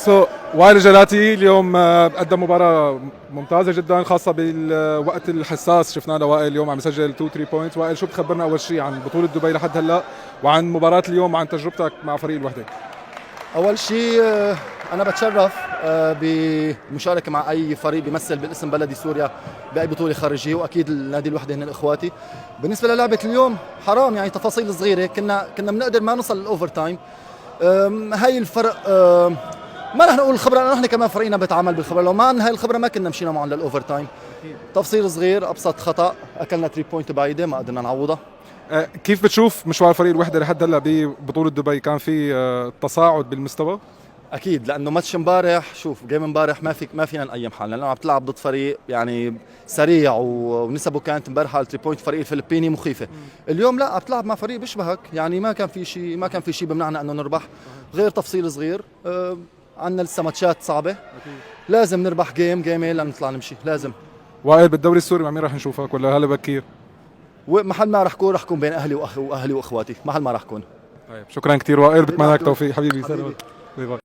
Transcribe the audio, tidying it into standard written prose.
وائل الجلاتي اليوم قدم مباراة ممتازة جدا، خاصة بالوقت الحساس. شفنا له وائل اليوم عم يسجل 2 3 بوينتس. وائل، شو بتخبرنا أول شيء عن بطولة دبي لحد هلا، وعن مباراة اليوم، وعن تجربتك مع فريق الوحدة؟ اول شيء انا بتشرف بالمشاركه مع اي فريق بيمثل بالاسم بلدي سوريا باي بطوله خارجيه، واكيد النادي الوحده هن اخواتي. بالنسبه للعبه اليوم حرام، يعني تفاصيل صغيره، كنا بنقدر ما نوصل للاوفر تايم. هاي الفرق ما رح نقول الخبره، لانه نحن كمان فريقنا بيتعامل بالخبره، لو ما عندنا هاي الخبره ما كنا مشينا معهم للاوفر تايم. تفصيل صغير، ابسط خطا، اكلنا 3 بوينت بعيده ما قدرنا نعوضها. كيف بتشوف مشوار فريق الوحدة لحد هلا ببطولة دبي؟ كان في تصاعد بالمستوى؟ اكيد، لانه ماتش امبارح، شوف جيم امبارح ما فينا نقيم حالنا، لانه عم تلعب ضد فريق يعني سريع ونسبه كانت امبارح على 3 بوينت فريق الفلبيني مخيفه. اليوم لا، عم تلعب مع فريق بيشبهك، يعني ما كان في شيء بمنعنا انه نربح، غير تفصيل صغير. عندنا لسه ماتشات صعبه، لازم نربح جيمين لنطلع نمشي، لازم. وائل، بالدوري السوري مع مين راح نشوفك، ولا هلا بكير؟ ومحل ما رح كون بين اهلي واهلي واخواتي، محل ما رح كون. طيب، شكرا كثير وائل، بتمنى لك عبدول. توفيق حبيبي. حبيبي. سلام. باي باي.